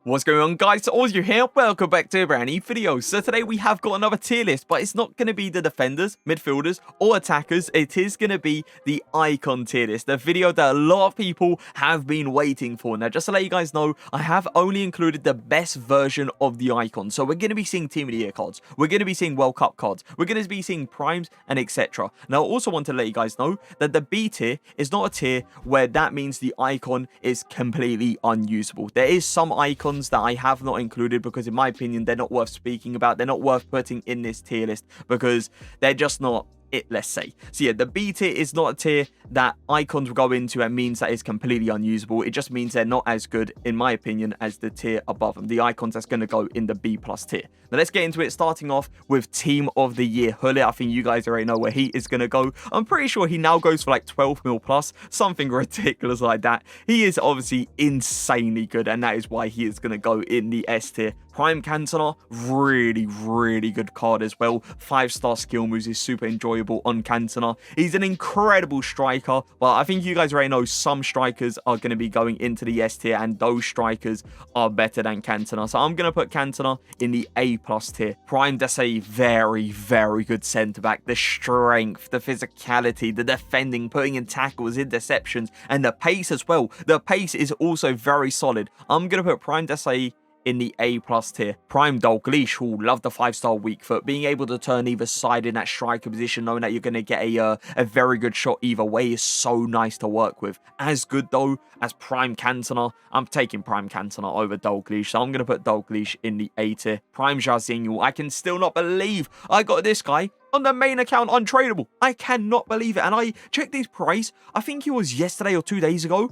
What's going on, guys? It's Auzio here. Welcome back to a brand new video. So today we have got another tier list, but it's not going to be the defenders, midfielders, or attackers. It is going to be the icon tier list, the video that a lot of people have been waiting for. Now, just to let you guys know, I have only included the best version of the icon. So we're going to be seeing Team of the Year cards. We're going to be seeing World Cup cards. We're going to be seeing primes and etc. Now, I also want to let you guys know that the B tier is not a tier where that means the icon is completely unusable. There is some icons that I have not included because in my opinion they're not worth speaking about. They're not worth putting in this tier list because they're just not it, let's say. So yeah, the B tier is not a tier that icons will go into and means that it's completely unusable. It just means they're not as good, in my opinion, as the tier above them. The icons that's going to go in the B plus tier. Now let's get into it, starting off with Team of the Year. Hullet, I think you guys already know where he is going to go. I'm pretty sure he now goes for like 12 mil plus, something ridiculous like that. He is obviously insanely good, and that is why he is going to go in the S tier. Prime Cantona, really good card as well. 5-star skill moves is super enjoyable on Cantona. He's an incredible striker, but I think you guys already know some strikers are going to be going into the S tier, and those strikers are better than Cantona. So I'm going to put Cantona in the A plus tier. Prime Desai, very good centre-back. The strength, the physicality, the defending, putting in tackles, interceptions, and the pace as well. The pace is also very solid. I'm going to put Prime Desai in the A plus tier. Prime Dalglish, who love the 5-star weak foot, being able to turn either side in that striker position, knowing that you're going to get a very good shot either way, is so nice to work with. As good though as Prime Cantona, I'm taking Prime Cantona over Dalglish, so I'm going to put Dalglish in the A tier. Prime Jarzinho, I can still not believe I got this guy on the main account untradeable. I cannot believe it, and I checked his price, I think it was yesterday or 2 days ago.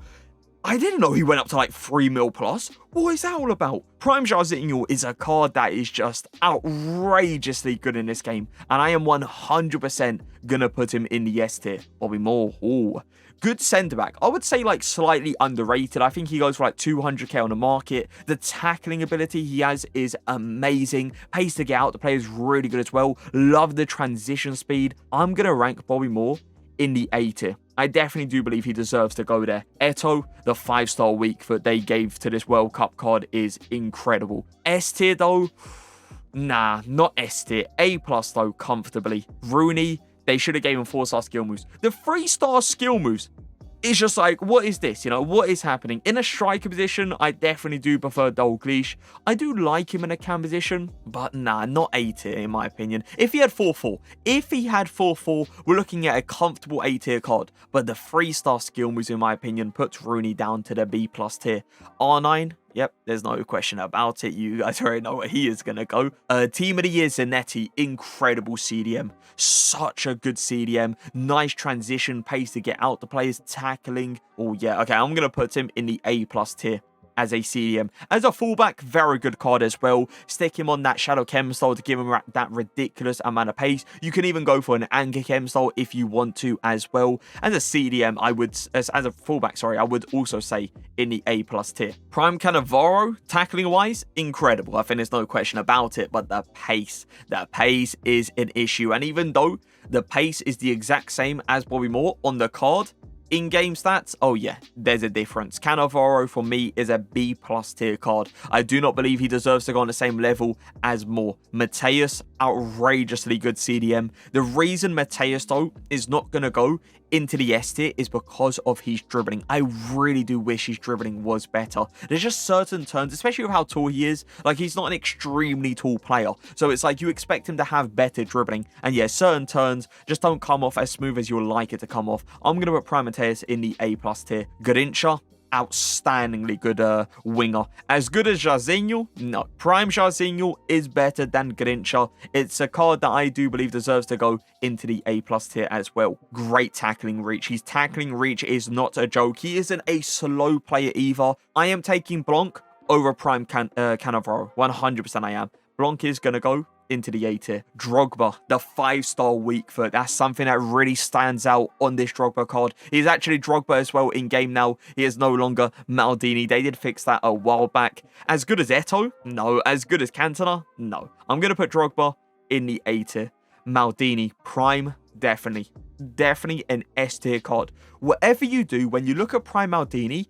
I didn't know he went up to like 3 mil plus. What is that all about? Prime Jarzinho is a card that is just outrageously good in this game. And I am 100% going to put him in the S tier. Bobby Mohr. Ooh. Good centre-back. I would say like slightly underrated. I think he goes for like 200k on the market. The tackling ability he has is amazing. Pace to get out the play is really good as well. Love the transition speed. I'm going to rank Bobby Mohr in the A tier. I definitely do believe he deserves to go there. Eto, the 5-star weak foot they gave to this World Cup card is incredible. S tier though, nah, not S tier. A plus though, comfortably. Rooney, they should have gave him 4-star skill moves. The 3-star skill moves is just like, what is this? You know, what is happening? In a striker position, I definitely do prefer Dalglish. I do like him in a cam position, but nah, not A tier in my opinion. If he had 4-4, we're looking at a comfortable A tier card. But the 3-star skill moves, in my opinion, puts Rooney down to the B plus tier. R9, yep, there's no question about it. You guys already know where he is going to go. Team of the Year, Zanetti. Incredible CDM. Such a good CDM. Nice transition pace to get out the players. Tackling. Oh, yeah. Okay, I'm going to put him in the A plus tier as a CDM. As a fullback, very good card as well. Stick him on that Shadow Chem style to give him that ridiculous amount of pace. You can even go for an Anchor Chem style if you want to as well. As a CDM, I would, as a fullback, sorry, I would also say in the A plus tier. Prime Cannavaro, tackling wise, incredible. I think there's no question about it, but the pace is an issue. And even though the pace is the exact same as Bobby Mohr on the card, in-game stats, oh yeah, there's a difference. Cannavaro for me is a B plus tier card. I do not believe he deserves to go on the same level as Mohr. Mateus, outrageously good CDM. The reason Mateus though is not going to go into the S tier is because of his dribbling. I really do wish his dribbling was better. There's just certain turns, especially with how tall he is, like he's not an extremely tall player. So it's like you expect him to have better dribbling. And yeah, certain turns just don't come off as smooth as you'll like it to come off. I'm going to put Prime Mateus in the A plus tier. Garincha, outstandingly good winger. As good as Jarzinho? No. Prime Jarzinho is better than Garincha. It's a card that I do believe deserves to go into the A plus tier as well. Great tackling reach. His tackling reach is not a joke. He isn't a slow player either. I am taking Blanc over Prime Cannavaro. 100% I am. Blanc is going to go into the A tier. Drogba, the 5-star weak foot. That's something that really stands out on this Drogba card. He's actually Drogba as well in game now. He is no longer Maldini. They did fix that a while back. As good as Eto? No. As good as Cantona? No. I'm going to put Drogba in the A tier. Maldini, Prime, definitely an S tier card. Whatever you do, when you look at Prime Maldini,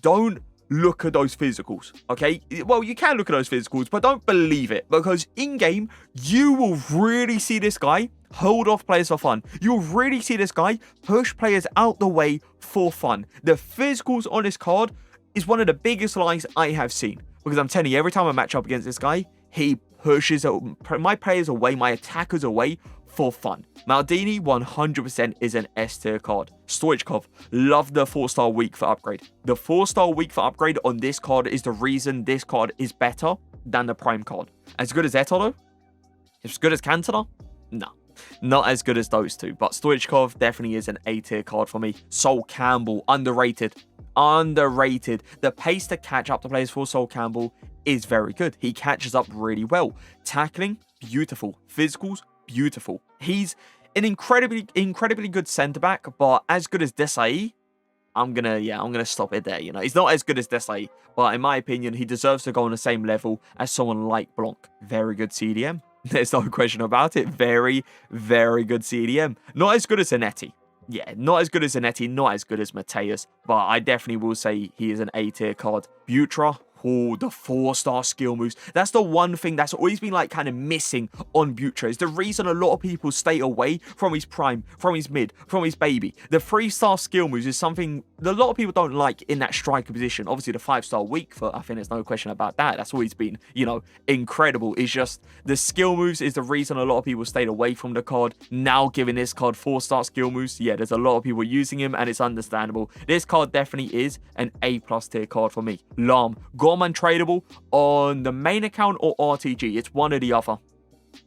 don't look at those physicals, okay? Well, you can look at those physicals, but don't believe it, because in-game, you will really see this guy hold off players for fun. You'll really see this guy push players out the way for fun. The physicals on this card is one of the biggest lies I have seen, because I'm telling you, every time I match up against this guy, he pushes my players away, my attackers away for fun. Maldini 100% is an S tier card. Stoichkov, love the 4-star weak for upgrade. The 4-star weak for upgrade on this card is the reason this card is better than the prime card. As good as Eto though? As good as Cantona? No. Not as good as those two, but Stoichkov definitely is an A tier card for me. Sol Campbell, underrated. Underrated. The pace to catch up to players for Sol Campbell is very good. He catches up really well. Tackling, beautiful. Physicals, beautiful. He's an incredibly good centre-back, but as good as Desai, I'm gonna stop it there. You know, he's not as good as Desai, but in my opinion, he deserves to go on the same level as someone like Blanc. Very good CDM. There's no question about it. Very, very good CDM. Not as good as Zanetti. Yeah, not as good as Zanetti, not as good as Mateus, but I definitely will say he is an A tier card. Butra, oh, the 4-star skill moves. That's the one thing that's always been like kind of missing on Butra. Is the reason a lot of people stay away from his prime, from his mid, from his baby. The 3-star skill moves is something that a lot of people don't like in that striker position. Obviously, the 5-star weak foot, I think there's no question about that. That's always been, you know, incredible. It's just the skill moves is the reason a lot of people stayed away from the card. Now, giving this card 4-star skill moves, yeah, there's a lot of people using him, and it's understandable. This card definitely is an A+ tier card for me. Lahm, Gorman tradable on the main account or RTG. It's one or the other.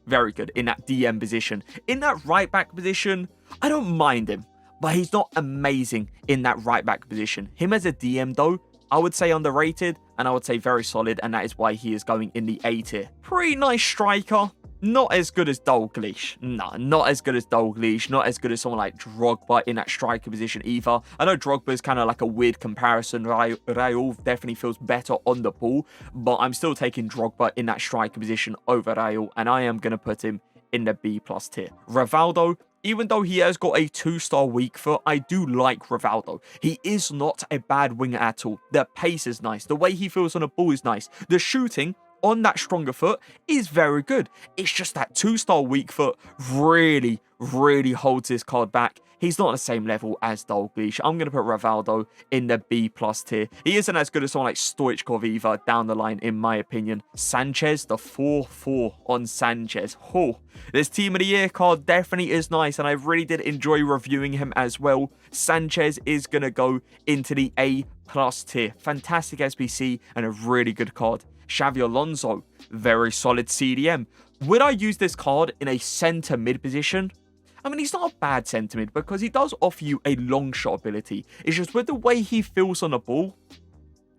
Very good in that DM position. In that right back position, I don't mind him, but he's not amazing in that right back position. Him as a DM though, I would say underrated, and I would say very solid, and that is why he is going in the A tier. Pretty nice striker. Not as good as Dalglish. No, not as good as Dalglish. Not as good as someone like Drogba in that striker position either. I know Drogba is kind of like a weird comparison. Raul definitely feels better on the ball, but I'm still taking Drogba in that striker position over Raul, and I am going to put him in the B+ tier. Rivaldo, even though he has got a 2-star weak foot, I do like Rivaldo. He is not a bad winger at all. The pace is nice. The way he feels on the ball is nice. The shooting on that stronger foot is very good. It's just that 2-star weak foot really, really holds this card back. He's not on the same level as Dalglish. I'm going to put Rivaldo in the B+ tier. He isn't as good as someone like Stoichkov either down the line, in my opinion. Sanchez, the 4-4 on Sanchez. Oh, this Team of the Year card definitely is nice, and I really did enjoy reviewing him as well. Sanchez is going to go into the A+ tier. Fantastic SBC and a really good card. Xavi Alonso, very solid CDM. Would I use this card in a centre mid position? I mean, he's not a bad centre mid because he does offer you a long shot ability. It's just with the way he feels on the ball,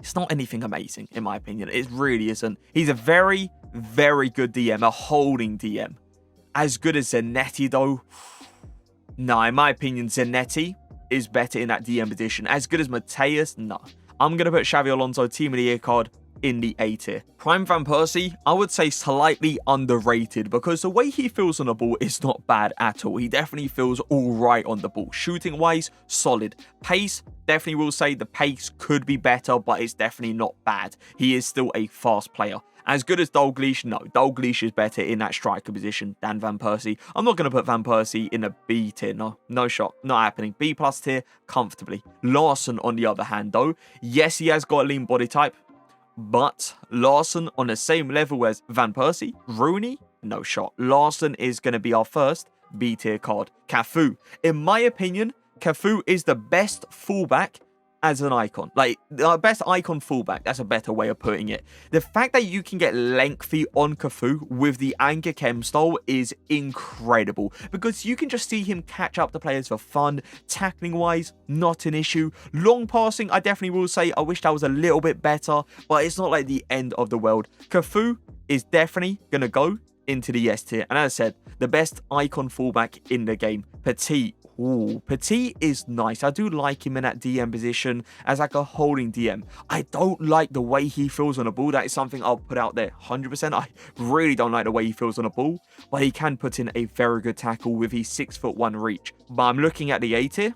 it's not anything amazing, in my opinion. It really isn't. He's a very, very good DM, a holding DM. As good as Zanetti, though? No, in my opinion, Zanetti is better in that DM position. As good as Mateus? No. I'm going to put Xavi Alonso Team of the Year card in the A tier. Prime Van Persie, I would say slightly underrated because the way he feels on the ball is not bad at all. He definitely feels all right on the ball. Shooting wise, solid. Pace, definitely will say the pace could be better, but it's definitely not bad. He is still a fast player. As good as Dalglish? No, Dalglish is better in that striker position than Van Persie. I'm not going to put Van Persie in a B tier. No shot. Not happening. B+ tier, comfortably. Larson, on the other hand, though, yes, he has got a lean body type, but Larson on the same level as Van Persie? Rooney? No shot. Larson is going to be our first B tier card. Cafu. In my opinion, Cafu is the best fullback as an icon. Like, the best icon fullback. That's a better way of putting it. The fact that you can get lengthy on Cafu with the Anchor Chem style is incredible, because you can just see him catch up the players for fun. Tackling wise, not an issue. Long passing, I definitely will say I wish that was a little bit better, but it's not like the end of the world. Cafu is definitely going to go into the S tier. And as I said, the best icon fullback in the game. Petit. Ooh, Petit is nice. I do like him in that DM position as like a holding DM. I don't like the way he feels on the ball. That is something I'll put out there 100%. I really don't like the way he feels on the ball, but he can put in a very good tackle with his 6'1" reach. But I'm looking at the A tier.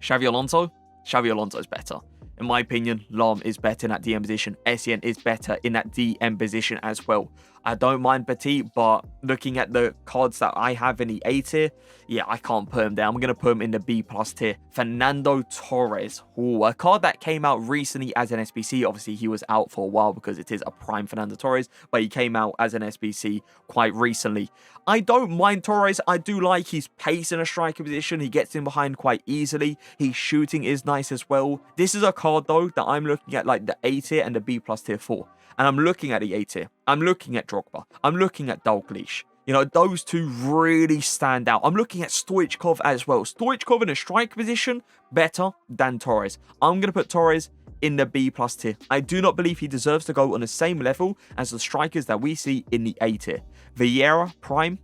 Xavi Alonso. Xavi Alonso is better. In my opinion, Lam is better in that DM position. Essien is better in that DM position as well. I don't mind Petit, but looking at the cards that I have in the A tier, yeah, I can't put him there. I'm going to put him in the B+ tier. Fernando Torres. Ooh, a card that came out recently as an SBC. Obviously, he was out for a while because it is a prime Fernando Torres, but he came out as an SBC quite recently. I don't mind Torres. I do like his pace in a striker position. He gets in behind quite easily. His shooting is nice as well. This is a card, though, that I'm looking at like the A tier and the B+ tier for. And I'm looking at the A tier. I'm looking at Drogba. I'm looking at Dalglish. You know, those two really stand out. I'm looking at Stoichkov as well. Stoichkov in a striker position, better than Torres. I'm going to put Torres in the B+ tier. I do not believe he deserves to go on the same level as the strikers that we see in the A tier. Vieira, prime.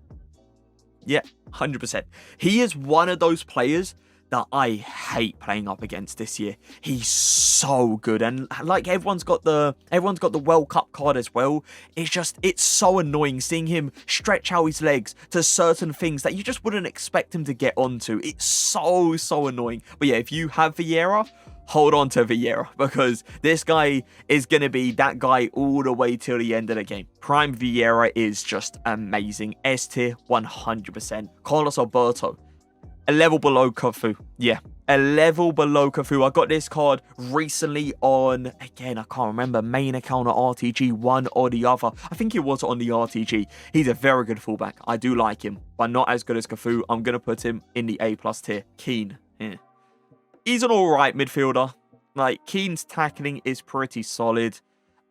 Yeah, 100%. He is one of those players that I hate playing up against this year. He's so good, and like everyone's got the World Cup card as well. It's so annoying seeing him stretch out his legs to certain things that you just wouldn't expect him to get onto. It's so annoying. But yeah, if you have Vieira, hold on to Vieira, because this guy is going to be that guy all the way till the end of the game. Prime Vieira is just amazing. S tier 100%. Carlos Alberto, a level below Cafu. Yeah, a level below Cafu. I got this card recently on, again, I can't remember, main account or RTG, one or the other. I think it was on the RTG. He's a very good fullback. I do like him, but not as good as Cafu. I'm going to put him in the A+ tier. Keane. Yeah. He's an alright midfielder. Like, Keane's tackling is pretty solid.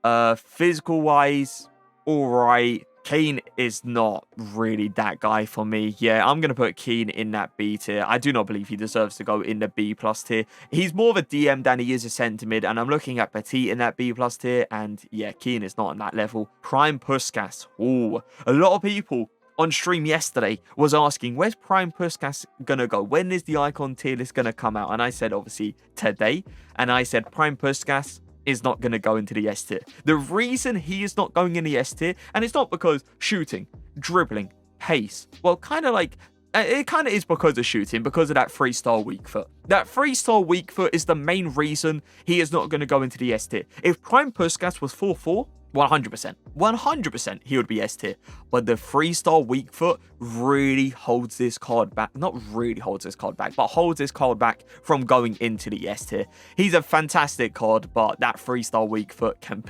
Physical-wise, alright. Keane is not really that guy for me. Yeah, I'm going to put Keane in that B tier. I do not believe he deserves to go in the B+ tier. He's more of a DM than he is a centre mid, and I'm looking at Petit in that B+ tier, and yeah, Keane is not on that level. Prime Puskas. Ooh, a lot of people on stream yesterday was asking, where's Prime Puskas gonna go? When is the icon tier list gonna come out? And I said, obviously, today. And I said, Prime Puskas is not going to go into the S tier. The reason he is not going in the S tier, and it's not because shooting, dribbling, pace, well, kind of like, it kind of is because of shooting, because of that 3-star weak foot. That 3-star weak foot is the main reason he is not going to go into the S tier. If Prime Puskas was 4-4, 100%, he would be S tier. But the 3-star weak foot really holds this card back. Not really holds this card back, but holds this card back from going into the S tier. He's a fantastic card, but that 3-star weak foot can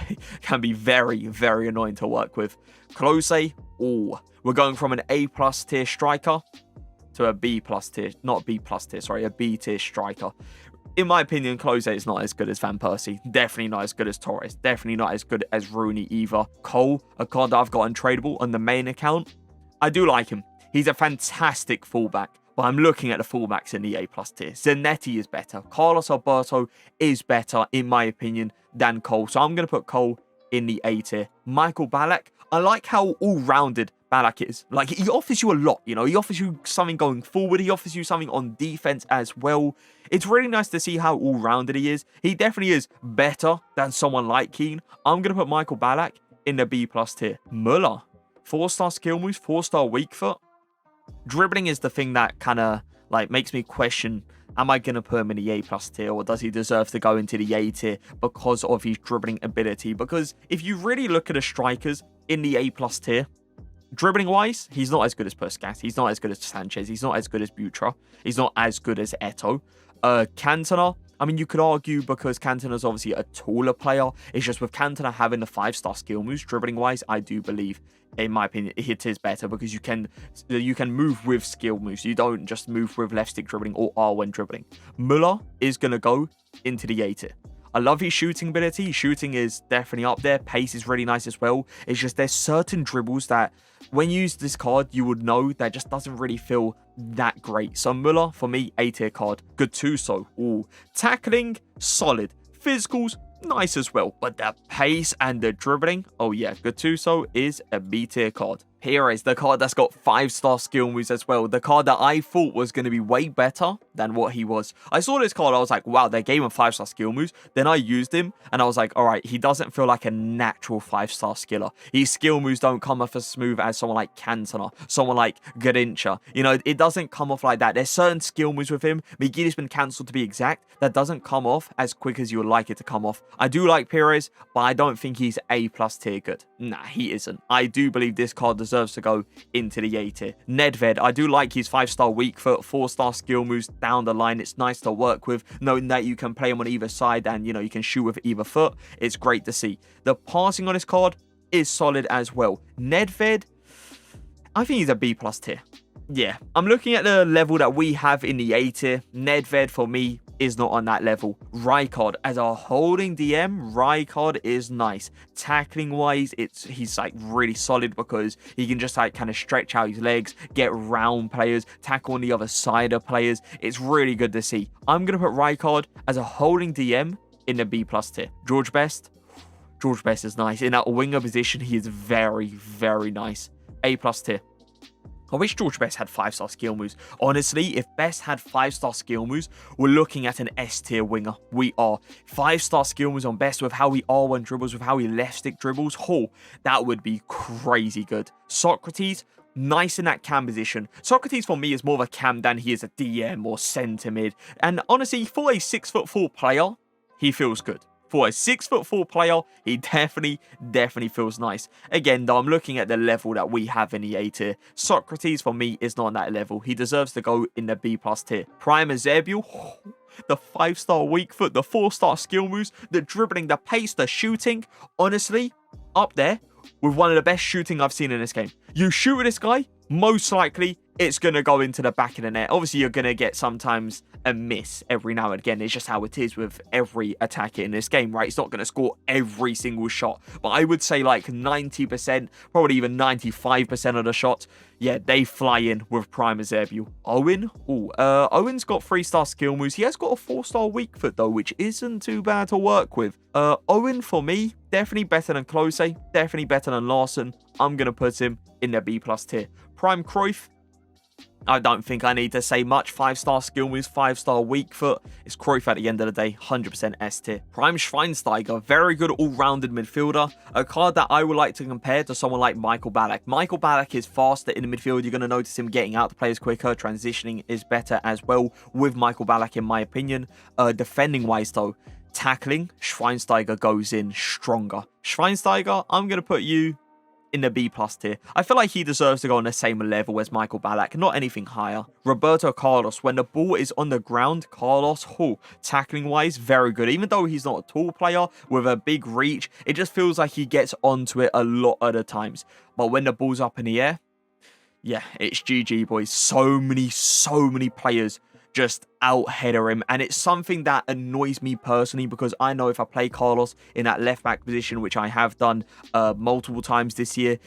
be very annoying to work with. Klose, oh, we're going from an A+ tier striker to a B+ tier, not B+ tier, sorry, a B tier striker. In my opinion, Klose is not as good as Van Persie. Definitely not as good as Torres. Definitely not as good as Rooney either. Cole, a card that I've got untradeable on the main account. I do like him. He's a fantastic fullback, but I'm looking at the fullbacks in the A+ tier. Zanetti is better. Carlos Alberto is better, in my opinion, than Cole. So I'm going to put Cole in the A tier. Michael Ballack, I like how all-rounded Ballack is. Like, he offers you a lot, you know. He offers you something going forward. He offers you something on defense as well. It's really nice to see how all-rounded he is. He definitely is better than someone like Keane. I'm going to put Michael Ballack in the B+ tier. Muller, 4-star skill moves, 4-star weak foot. Dribbling is the thing that kind of, like, makes me question, am I going to put him in the A+ tier, or does he deserve to go into the A tier because of his dribbling ability? Because if you really look at the strikers in the A+ tier, dribbling-wise, he's not as good as Puskas. He's not as good as Sanchez. He's not as good as Butra. He's not as good as Eto'o. Cantona, I mean, you could argue because Cantona's obviously a taller player. It's just with Cantona having the 5-star skill moves, dribbling-wise, I do believe, in my opinion, it is better because you can move with skill moves. You don't just move with left stick dribbling or R when dribbling. Muller is going to go into the A tier. I love his shooting ability. His shooting is definitely up there. Pace is really nice as well. It's just there's certain dribbles that when you use this card, you would know that just doesn't really feel that great. So Muller, for me, A tier card. Gattuso, ooh. Tackling, solid. Physicals, nice as well. But the pace and the dribbling, oh yeah, Gattuso is a B tier card. Perez, the card that's got 5-star skill moves as well. The card that I thought was going to be way better than what he was. I saw this card, I was like, wow, they gave him 5-star skill moves. Then I used him, and I was like, all right, he doesn't feel like a natural 5-star skiller. His skill moves don't come off as smooth as someone like Cantona, someone like Garincha. You know, it doesn't come off like that. There's certain skill moves with him. Miguel's been cancelled to be exact. That doesn't come off as quick as you would like it to come off. I do like Perez, but I don't think he's A+ tier good. Nah, he isn't. I do believe this card deserves to go into the A tier. Nedved, I do like his 5-star weak foot, 4-star skill moves down the line. It's nice to work with, knowing that you can play him on either side and, you know, you can shoot with either foot. It's great to see. The passing on this card is solid as well. Nedved, I think he's a B+ tier. Yeah, I'm looking at the level that we have in the A tier. Nedved, for me, is not on that level. Rijkaard, as a holding DM, Rijkaard is nice. Tackling wise, he's like really solid because he can just like kind of stretch out his legs, get round players, tackle on the other side of players. It's really good to see. I'm going to put Rijkaard as a holding DM in the B+ tier. George Best is nice. In that winger position, he is very, very nice. A+ tier. I wish George Best had 5-star skill moves. Honestly, if Best had 5-star skill moves, we're looking at an S-tier winger. We are. 5-star skill moves on Best with how he R1 dribbles, with how he left stick dribbles. Oh, that would be crazy good. Socrates, nice in that cam position. Socrates for me is more of a cam than he is a DM or centre mid. And honestly, for a 6'4" player, he feels good. For a 6'4" player, he definitely feels nice. Again, though, I'm looking at the level that we have in the A tier. Socrates, for me, is not on that level. He deserves to go in the B+ tier. Prime Eusebio, the 5-star weak foot, the 4-star skill moves, the dribbling, the pace, the shooting. Honestly, up there with one of the best shooting I've seen in this game. You shoot with this guy, most likely it's going to go into the back of the net. Obviously, you're going to get sometimes a miss every now and again. It's just how it is with every attacker in this game, right? It's not going to score every single shot. But I would say like 90%, probably even 95% of the shots, yeah, they fly in with Prime Eusebio. Owen? Owen's got 3-star skill moves. He has got a 4-star weak foot, though, which isn't too bad to work with. Owen, for me, definitely better than Klose, definitely better than Larson. I'm going to put him in the B+ tier. Prime Cruyff, I don't think I need to say much. 5-star skill moves, 5-star weak foot. It's Cruyff at the end of the day, 100% S tier. Prime Schweinsteiger, very good all-rounded midfielder. A card that I would like to compare to someone like Michael Ballack. Michael Ballack is faster in the midfield. You're going to notice him getting out the players quicker. Transitioning is better as well with Michael Ballack, in my opinion. Defending-wise, though, tackling, Schweinsteiger goes in stronger. Schweinsteiger, I'm going to put you in the B+ tier. I feel like he deserves to go on the same level as Michael Ballack, not anything higher. Roberto Carlos, when the ball is on the ground, Carlos, tackling wise, very good. Even though he's not a tall player with a big reach, it just feels like he gets onto it a lot of the times. But when the ball's up in the air, yeah, it's GG, boys. So many players just out-header him, and it's something that annoys me personally, because I know if I play Carlos in that left-back position, which I have done multiple times this year,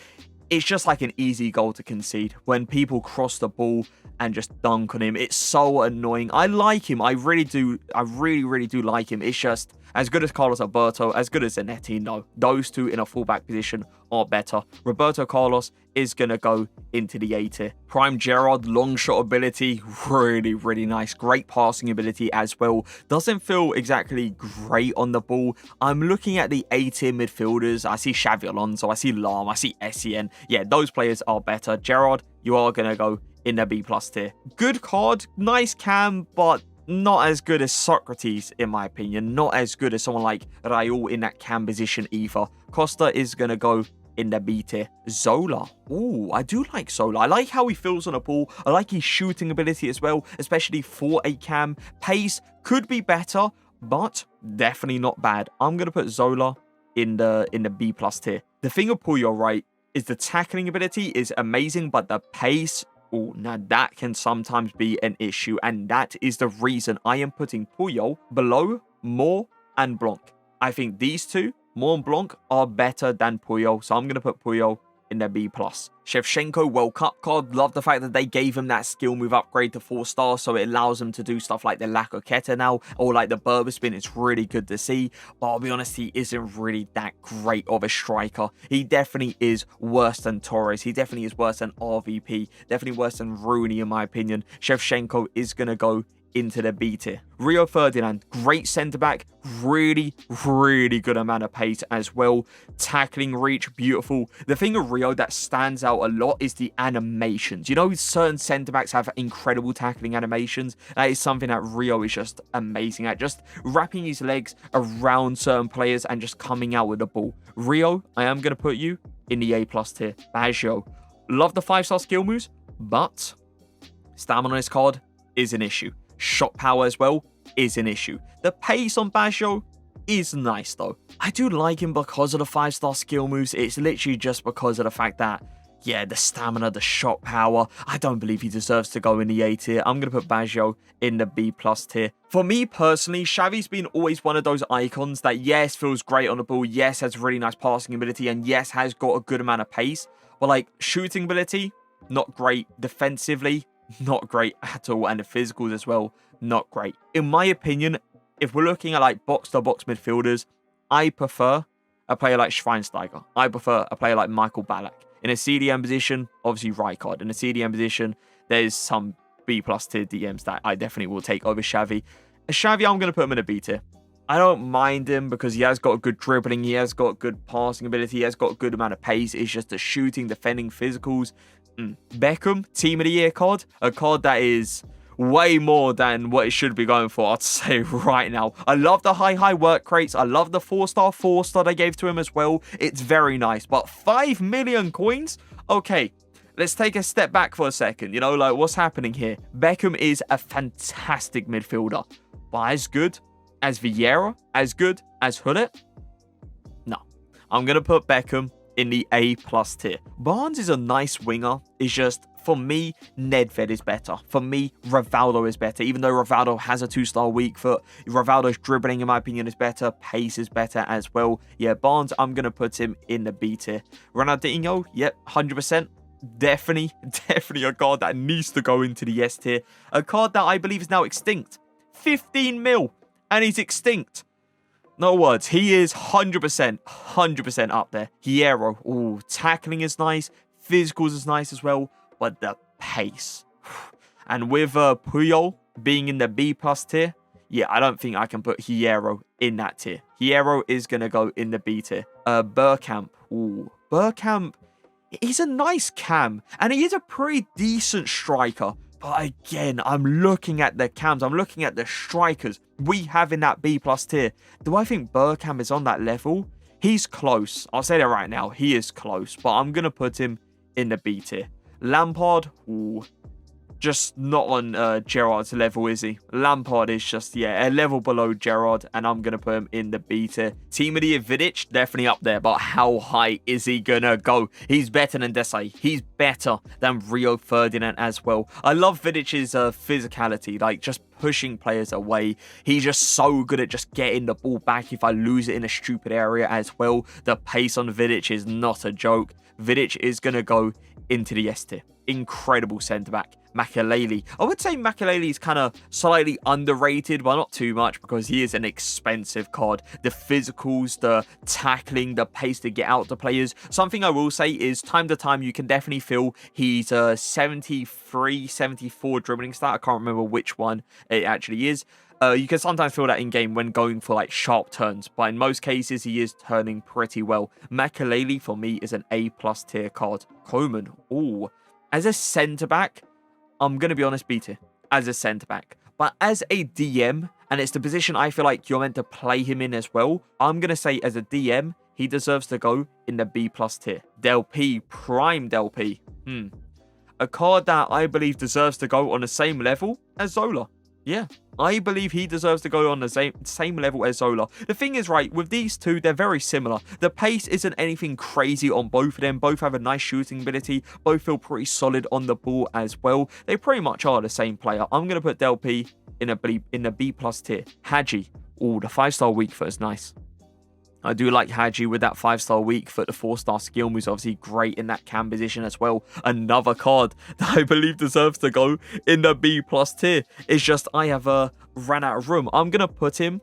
it's just like an easy goal to concede when people cross the ball and just dunk on him. It's so annoying. I like him. I really do like him. It's just, as good as Carlos Alberto, as good as Zanetti, no. Those two in a fullback position are better. Roberto Carlos is going to go into the A tier. Prime Gerrard, long shot ability, really nice. Great passing ability as well. Doesn't feel exactly great on the ball. I'm looking at the A tier midfielders. I see Xavi Alonso, I see Lahm, I see Essien. Yeah, those players are better. Gerrard, you are going to go in the B+ tier. Good card, nice cam, but not as good as Socrates, in my opinion. Not as good as someone like Raul in that cam position either. Costa is going to go in the B tier. Zola. Ooh, I do like Zola. I like how he feels on a ball. I like his shooting ability as well, especially for a cam. Pace could be better, but definitely not bad. I'm going to put Zola in the B+ tier. The thing with Puyol, right, is the tackling ability is amazing, but the pace, oh, now that can sometimes be an issue, and that is the reason I am putting Puyol below Mohr and Blanc. I think these two, Mohr and Blanc, are better than Puyol, so I'm going to put Puyol in the B+. Shevchenko World Cup card. Love the fact that they gave him that skill move upgrade to 4 stars, so it allows him to do stuff like the LAKEY now, or like the Berber spin. It's really good to see, but I'll be honest, he isn't really that great of a striker. He definitely is worse than Torres. He definitely is worse than RVP. Definitely worse than Rooney, in my opinion. Shevchenko is going to go into the B tier. Rio Ferdinand, great centre-back, really good amount of pace as well. Tackling reach, beautiful. The thing with Rio that stands out a lot is the animations. You know, certain centre-backs have incredible tackling animations. That is something that Rio is just amazing at. Just wrapping his legs around certain players and just coming out with the ball. Rio, I am going to put you in the A+ tier. Baggio, love the 5-star skill moves, but stamina on his card is an issue. Shot power as well is an issue. The pace on Baggio is nice though. I do like him because of the 5-star skill moves. It's literally just because of the fact that, yeah, the stamina, the shot power. I don't believe he deserves to go in the A tier. I'm going to put Baggio in the B+ tier. For me personally, Xavi's been always one of those icons that, yes, feels great on the ball. Yes, has really nice passing ability. And yes, has got a good amount of pace. But like shooting ability, not great. Defensively, not great at all, and the physicals as well, not great. In my opinion, if we're looking at like box-to-box midfielders, I prefer a player like Schweinsteiger. I prefer a player like Michael Ballack. In a CDM position, obviously Rijkaard. In a CDM position, there's some B+ tier DMs that I definitely will take over Xavi. Xavi, I'm going to put him in a B tier. I don't mind him because he has got a good dribbling, he has got good passing ability, he has got a good amount of pace. It's just the shooting, defending, physicals. Beckham, Team of the Year card. A card that is way more than what it should be going for, I'd say right now. I love the high work rates. I love the 4-star they gave to him as well. It's very nice. But 5 million coins? Okay, let's take a step back for a second. You know, like, what's happening here? Beckham is a fantastic midfielder. But as good as Vieira, as good as Hullet? No. I'm going to put Beckham in the A+ tier. Barnes is a nice winger. It's just, for me, Nedved is better. For me, Rivaldo is better. Even though Rivaldo has a 2-star weak foot, Rivaldo's dribbling, in my opinion, is better. Pace is better as well. Yeah, Barnes, I'm going to put him in the B tier. Ronaldinho, yep, 100%. Definitely a card that needs to go into the S tier. A card that I believe is now extinct. 15 mil, and he's extinct. No words. He is 100% up there. Hierro. Ooh, tackling is nice. Physicals is nice as well. But the pace. And with Puyol being in the B+ tier, yeah, I don't think I can put Hierro in that tier. Hierro is going to go in the B tier. Bergkamp. Ooh, Bergkamp, he's a nice cam. And he is a pretty decent striker. But again, I'm looking at the cams. I'm looking at the strikers we have in that B+ tier. Do I think Bergkamp is on that level? He's close. I'll say that right now. He is close. But I'm going to put him in the B tier. Lampard, ooh, just not on Gerrard's level, is he? Lampard is just, yeah, a level below Gerrard, and I'm going to put him in the B tier. Team of the Year Vidic, definitely up there, but how high is he going to go? He's better than Desai. He's better than Rio Ferdinand as well. I love Vidic's physicality, like just pushing players away. He's just so good at just getting the ball back if I lose it in a stupid area as well. The pace on Vidic is not a joke. Vidic is going to go into the S tier. Incredible centre-back. Makelele. I would say Makelele is kind of slightly underrated, but not too much because he is an expensive card. The physicals, the tackling, the pace to get out the players. Something I will say is time to time you can definitely feel he's a 73, 74 dribbling stat. I can't remember which one it actually is. You can sometimes feel that in game when going for like sharp turns, but in most cases he is turning pretty well. Makelele for me is an A+ tier card. Coman, ooh, as a centre back, I'm gonna be honest, B tier as a centre back, but as a DM, and it's the position I feel like you're meant to play him in as well, I'm gonna say as a DM he deserves to go in the B+ tier. Del P, prime Del P, a card that I believe deserves to go on the same level as Zola. Yeah, I believe he deserves to go on the same level as Zola. The thing is, right, with these two, they're very similar. The pace isn't anything crazy on both of them. Both have a nice shooting ability. Both feel pretty solid on the ball as well. They pretty much are the same player. I'm going to put Del P in the B+ tier. Hadji, ooh, the 5-star weak foot is nice. I do like Hadji with that 5-star weak foot. The 4-star skill moves obviously great in that cam position as well. Another card that I believe deserves to go in the B+ tier. It's just I have ran out of room. I'm going to put him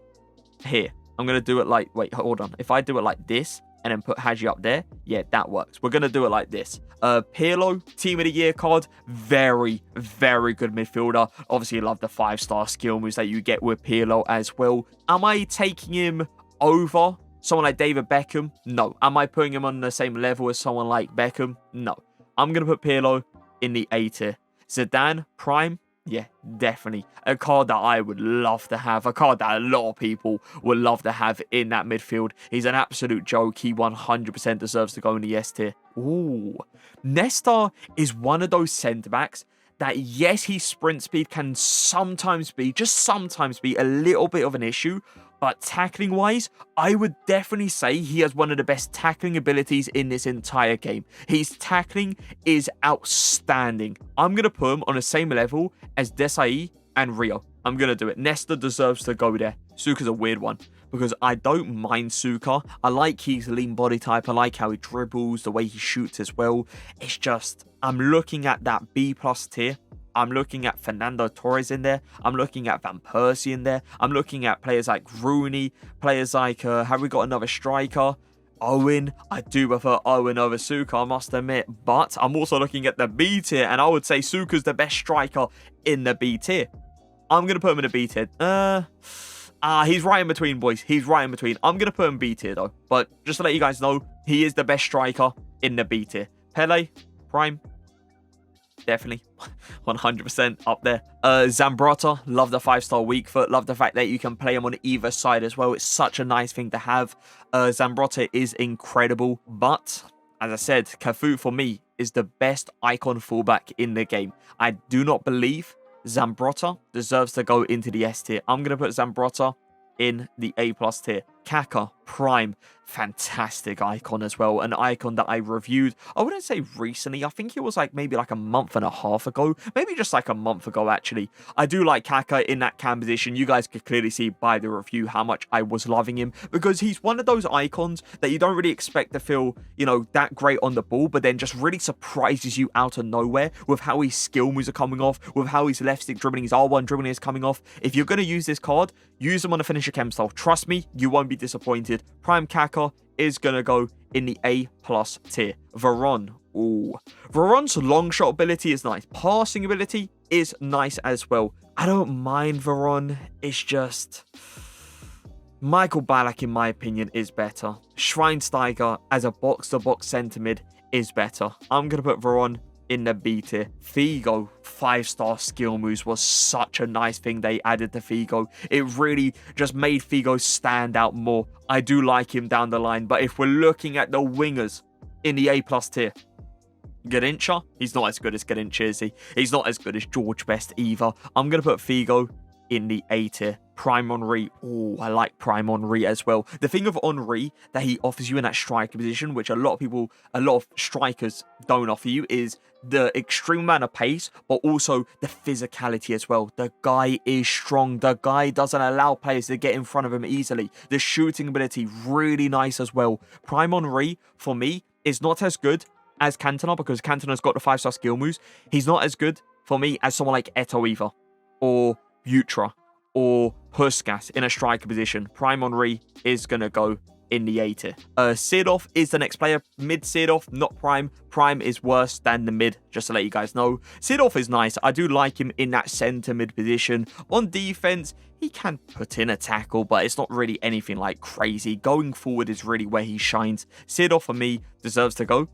here. I'm going to do it like, wait, hold on. If I do it like this and then put Hadji up there, yeah, that works. We're going to do it like this. Pirlo, Team of the Year card. Very, very good midfielder. Obviously, love the 5-star skill moves that you get with Pirlo as well. Am I taking him over someone like David Beckham? No. Am I putting him on the same level as someone like Beckham? No. I'm going to put Pirlo in the A tier. Zidane, Prime. Yeah, definitely. A card that I would love to have. A card that a lot of people would love to have in that midfield. He's an absolute joke. He 100% deserves to go in the S tier. Ooh. Nesta is one of those centre-backs that, yes, his sprint speed can sometimes be, just sometimes be, a little bit of an issue. But tackling-wise, I would definitely say he has one of the best tackling abilities in this entire game. His tackling is outstanding. I'm going to put him on the same level as Desai and Rio. I'm going to do it. Nesta deserves to go there. Suka's a weird one because I don't mind Suka. I like his lean body type. I like how he dribbles, the way he shoots as well. It's just, I'm looking at that B+ tier. I'm looking at Fernando Torres in there. I'm looking at Van Persie in there. I'm looking at players like Rooney. Players like, have we got another striker? Owen. I do prefer Owen over Suka, I must admit. But I'm also looking at the B tier. And I would say Suka's the best striker in the B tier. I'm going to put him in the B tier. He's right in between, boys. He's right in between. I'm going to put him B tier, though. But just to let you guys know, he is the best striker in the B tier. Pele, Prime. Definitely 100% up there. Zambrotta, love the 5-star weak foot. Love the fact that you can play him on either side as well. It's such a nice thing to have. Zambrotta is incredible. But, as I said, Cafu for me is the best icon fullback in the game. I do not believe Zambrotta deserves to go into the S tier. I'm going to put Zambrotta in the A+ tier. Kaka, Prime, fantastic icon as well. An icon that I reviewed, I wouldn't say recently. I think it was like maybe like a month and a half ago. Maybe just like a month ago, actually. I do like Kaka in that cam position. You guys could clearly see by the review how much I was loving him because he's one of those icons that you don't really expect to feel, you know, that great on the ball, but then just really surprises you out of nowhere with how his skill moves are coming off, with how his left stick dribbling, his R1 dribbling is coming off. If you're going to use this card, use him on a finisher chem style. Trust me, you won't be disappointed. Prime Kaka is going to go in the A+ tier. Veron. Ooh. Veron's long shot ability is nice. Passing ability is nice as well. I don't mind Veron. It's just, Michael Ballack, in my opinion, is better. Schweinsteiger as a box-to-box centre mid is better. I'm going to put Veron in the B tier. Figo, 5-star skill moves was such a nice thing they added to Figo. It really just made Figo stand out more. I do like him down the line, but if we're looking at the wingers in the A+ tier, Garincha, he's not as good as Garincha, is he? He's not as good as George Best either. I'm going to put Figo in the A tier. Prime Henry. Oh, I like Prime Henry as well. The thing of Henry that he offers you in that striker position, which a lot of strikers don't offer you, is the extreme amount of pace, but also the physicality as well. The guy is strong. The guy doesn't allow players to get in front of him easily. The shooting ability, really nice as well. Prime Henry, for me, is not as good as Cantona because Cantona's got the 5-star skill moves. He's not as good for me as someone like Eto'o either, or Butra, or Puskas in a striker position. Prime Henry is going to go in the A tier. Seedorf is the next player. Mid Seedorf, not Prime. Prime is worse than the mid, just to let you guys know. Seedorf is nice. I do like him in that centre mid position. On defense, he can put in a tackle, but it's not really anything like crazy. Going forward is really where he shines. Seedorf, for me, deserves to go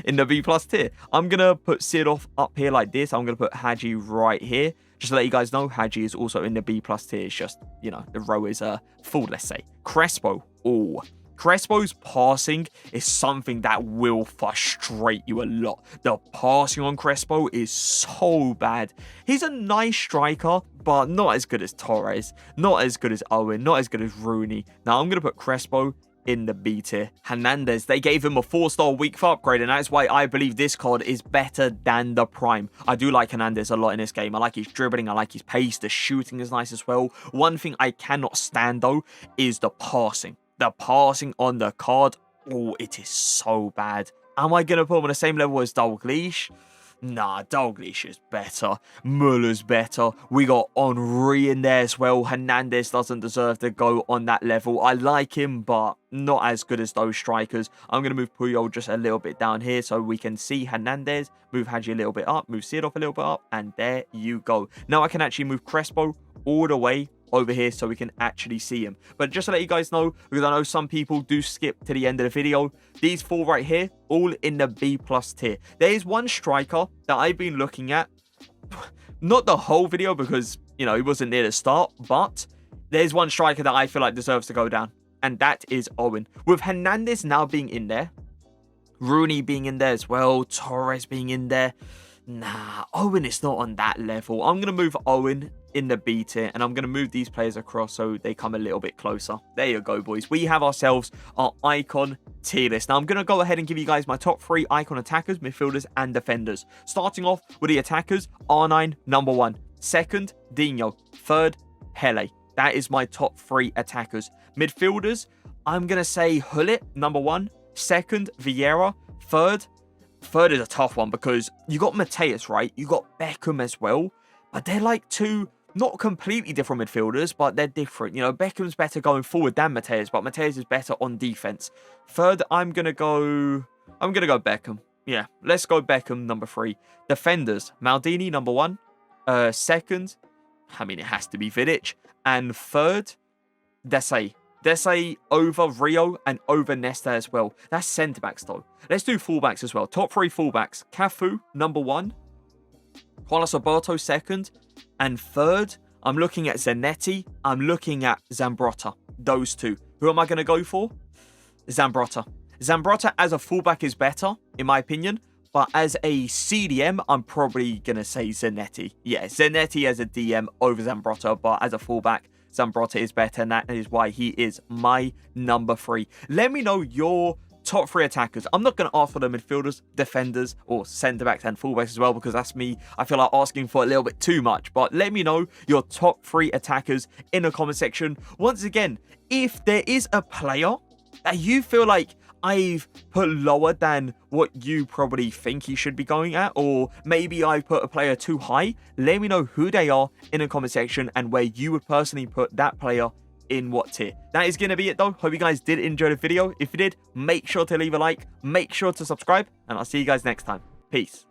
in the B+ tier. I'm going to put Seedorf up here like this. I'm going to put Hadji right here. Just to let you guys know, Hadji is also in the B+ tier. It's just, you know, the row is full, let's say. Crespo. Oh, Crespo's passing is something that will frustrate you a lot. The passing on Crespo is so bad. He's a nice striker, but not as good as Torres, not as good as Owen, not as good as Rooney. Now, I'm going to put Crespo in the B tier. Hernandez, they gave him a 4-star weak foot upgrade, and that's why I believe this card is better than the Prime. I do like Hernandez a lot in this game. I like his dribbling, I like his pace, the shooting is nice as well. One thing I cannot stand, though, is the passing. the passing on the card, oh, it is so bad. Am I going to put him on the same level as Dalglish? Nah, Dalglish is better. Muller's better. We got Henry in there as well. Hernandez doesn't deserve to go on that level. I like him, but not as good as those strikers. I'm going to move Puyol just a little bit down here so we can see Hernandez. Move Hadji a little bit up. Move Seedorf a little bit up. And there you go. Now I can actually move Crespo all the way over here so we can actually see him. But just to let you guys know, because I know some people do skip to the end of the video, these 4 right here, all in the B+ tier. There is one striker that I've been looking at, not the whole video because, you know, he wasn't near the start, but there's one striker that I feel like deserves to go down, and that is Owen. With Hernandez now being in there, Rooney being in there as well, Torres being in there, nah, Owen is not on that level. I'm going to move Owen in the B tier, and I'm going to move these players across so they come a little bit closer. There you go, boys. We have ourselves our icon tier list. Now, I'm going to go ahead and give you guys my top 3 icon attackers, midfielders, and defenders. Starting off with the attackers, R9, number 1. Second, Dino. Third, Hele. That is my top 3 attackers. Midfielders, I'm going to say Hullet, number 1. Second, Vieira. Third is a tough one because you got Mateus, right? You got Beckham as well. But they're like 2 not completely different midfielders, but they're different. You know, Beckham's better going forward than Mateus, but Mateus is better on defense. Third, I'm gonna go Beckham. Yeah, let's go Beckham, number 3. Defenders, Maldini, number 1. Second, I mean, it has to be Vidic. And third, Desai. Desai over Rio and over Nesta as well. That's centre-backs, though. Let's do fullbacks as well. Top 3 fullbacks. Cafu, number 1. Carlos Alberto, second. And third, I'm looking at Zanetti. I'm looking at Zambrotta. Those 2. Who am I going to go for? Zambrotta. Zambrotta as a fullback is better, in my opinion. But as a CDM, I'm probably going to say Zanetti. Yeah, Zanetti as a DM over Zambrotta. But as a fullback, Zambrotta is better. And that is why he is my number 3. Let me know your top 3 attackers. I'm not going to ask for the midfielders, defenders, or centre-backs and full-backs as well, because that's me. I feel like asking for a little bit too much. But let me know your top 3 attackers in the comment section. Once again, if there is a player that you feel like I've put lower than what you probably think he should be going at, or maybe I've put a player too high, let me know who they are in the comment section and where you would personally put that player in what tier. That is going to be it though. Hope you guys did enjoy the video. If you did, make sure to leave a like, make sure to subscribe, and I'll see you guys next time. Peace.